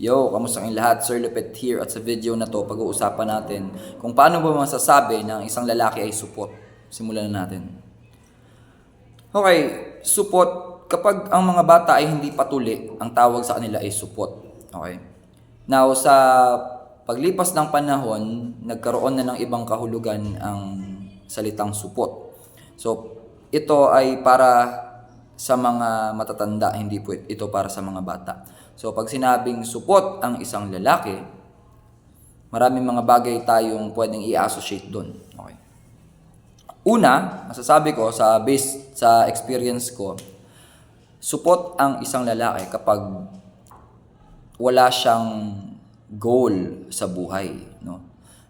Yo, kamusta kayong lahat? Sir Lupet here at sa video na to pag-uusapan natin kung paano ba masasabi na ang isang lalaki ay supot. Simulan na natin. Okay, supot, kapag ang mga bata ay hindi patuli, ang tawag sa kanila ay supot. Okay. Now, sa paglipas ng panahon, nagkaroon na ng ibang kahulugan ang salitang supot. So, ito ay para sa mga matatanda, hindi po ito para sa mga bata. So, pag sinabing supot ang isang lalaki, maraming mga bagay tayong pwedeng i-associate doon. Okay. Una, masasabi ko based sa experience ko, supot ang isang lalaki kapag wala siyang goal sa buhay, no?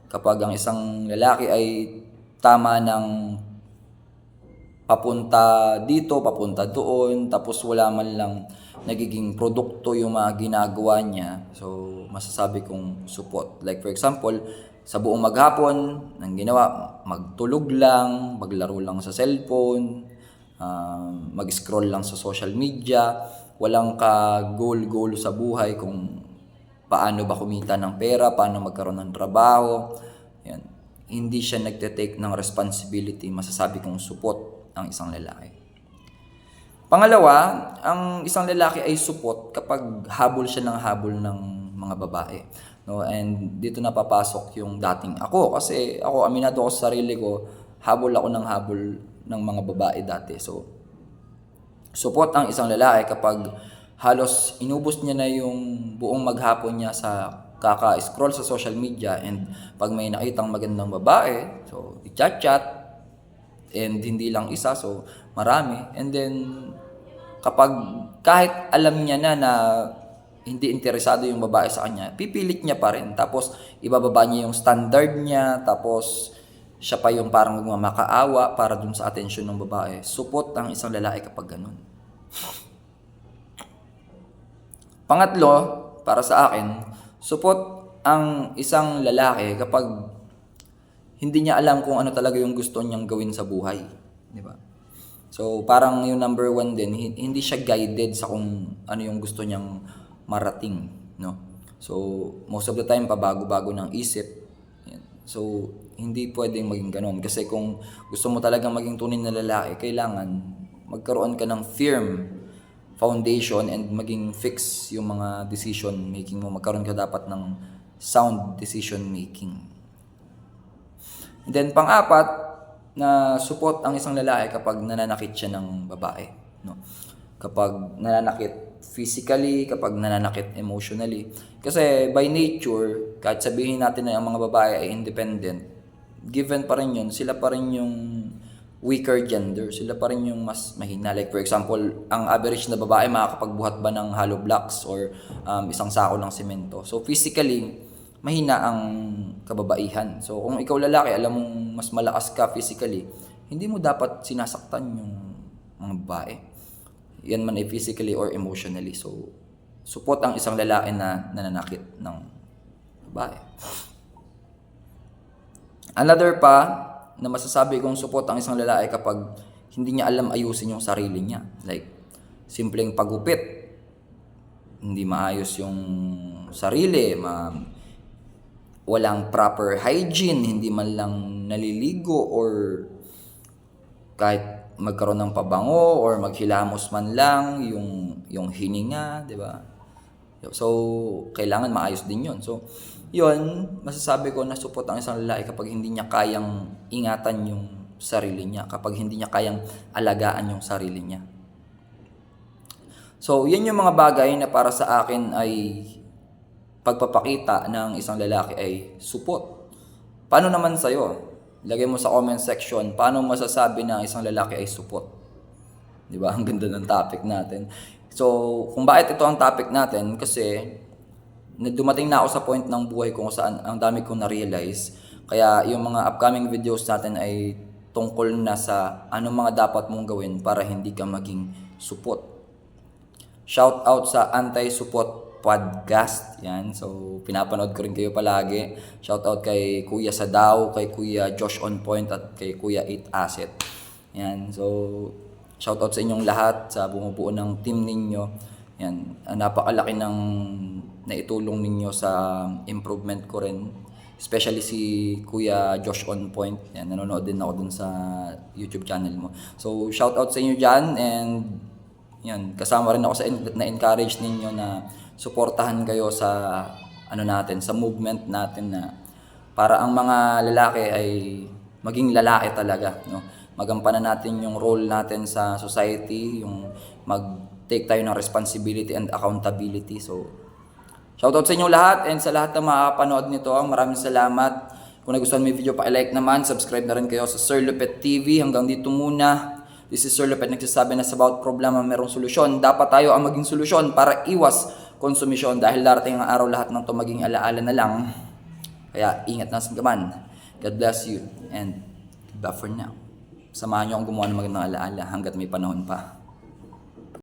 Kapag ang isang lalaki ay tama ng papunta dito, papunta doon, tapos wala man lang nagiging produkto yung mga ginagawa niya, so masasabi kong supot. Like for example, sa buong maghapon, ang ginawa, magtulog lang, maglaro lang sa cellphone, mag-scroll lang sa social media, walang ka-goal sa buhay kung paano ba kumita ng pera, paano magkaroon ng trabaho. Yan. Hindi siya nagte-take ng responsibility, masasabi kong supot ang isang lalaki. Pangalawa, ang isang lalaki ay supot kapag habol siya ng habol ng mga babae. No? And dito na papasok yung dating ako. Kasi ako, aminado ako sa sarili ko, habol ako ng habol ng mga babae dati. So, supot ang isang lalaki kapag halos inubos niya na yung buong maghapon niya sa kaka-scroll sa social media, and pag may nakitang magandang babae, so i-chat, and hindi lang isa, so marami. And then, kapag kahit alam niya na hindi interesado yung babae sa kanya, pipilit niya pa rin. Tapos, ibababa niya yung standard niya. Tapos, siya pa yung parang makaawa para dun sa atensyon ng babae. Supot ang isang lalaki kapag ganun. Pangatlo, para sa akin, supot ang isang lalaki kapag hindi niya alam kung ano talaga yung gusto niyang gawin sa buhay. Di ba? So, parang yung number one din, hindi siya guided sa kung ano yung gusto niyang marating. No? So, most of the time, pabago-bago ng isip. Yan. So, hindi pwedeng maging ganun. Kasi kung gusto mo talagang maging tunay na lalaki, kailangan magkaroon ka ng firm foundation and maging fix yung mga decision making mo. Magkaroon ka dapat ng sound decision making. And then pang-apat, na support ang isang lalaki kapag nananakit siya ng babae, no? Kapag nananakit physically, kapag nananakit emotionally. Kasi by nature, kahit sabihin natin na ang mga babae ay independent, given pa rin yun, sila pa rin yung weaker gender, sila pa rin yung mas mahina. Like for example, ang average na babae makakapagbuhat ba ng hollow blocks or isang sako ng semento. So physically, mahina ang kababaihan. So kung ikaw lalaki, alam mong mas malakas ka physically, hindi mo dapat sinasaktan yung mga babae. Yan man ay physically or emotionally. So support ang isang lalaki na nananakit ng babae. Another pa na masasabi kong support ang isang lalaki kapag hindi niya alam ayusin yung sarili niya. Like, simpleng pagupit, hindi maayos yung sarili, walang proper hygiene, hindi man lang naliligo or kahit magkaroon ng pabango or maghilamos man lang yung hininga, di ba? So, kailangan maayos din yun. So, yun, masasabi ko na support ang isang lalaki kapag hindi niya kayang ingatan yung sarili niya, kapag hindi niya kayang alagaan yung sarili niya. So, yan yung mga bagay na para sa akin ay pagpapakita ng isang lalaki ay support. Paano naman sa'yo? Lagay mo sa comment section, paano masasabi na isang lalaki ay support? Di ba? Ang ganda ng topic natin. So, kung bakit ito ang topic natin, kasi dumating na ako sa point ng buhay ko kung saan ang dami kong na-realize. Kaya yung mga upcoming videos natin ay tungkol na sa anong mga dapat mong gawin para hindi ka maging support. Shout out sa Anti-Support Podcast. Yan. So, pinapanood ko rin kayo palagi. Shout out kay Kuya Sadaw, kay Kuya Josh On Point, at kay Kuya 8 Asset. Yan. So, shout out sa inyong lahat, sa bumubuo ng team ninyo. Yan. Napakalaki ng naitulong ninyo sa improvement ko rin. Especially si Kuya Josh On Point. Yan, nanonood din ako dun sa YouTube channel mo. So, shout out sa inyo dyan, and yan, kasama rin ako sa na-encourage ninyo na suportahan kayo sa ano natin, sa movement natin na para ang mga lalaki ay maging lalaki talaga, no? Magampanan natin yung role natin sa society, yung mag-take tayo ng responsibility and accountability. So, shoutout sa inyo lahat, and sa lahat na makakapanood nito, maraming salamat. Kung nagustuhan mo yung video, pa-like naman, subscribe na rin kayo sa Sir Lupet TV. Hanggang dito muna. This is Sir Lupet, nagsasabi na sa bawat problema merong solusyon. Dapat tayo ang maging solusyon para iwas konsumisyon, dahil darating ang araw lahat ng to maging alaala na lang. Kaya ingat na sa gaman. God bless you, and bye for now. Samahan nyo akong gumawa ng magandang alaala hanggat may panahon pa.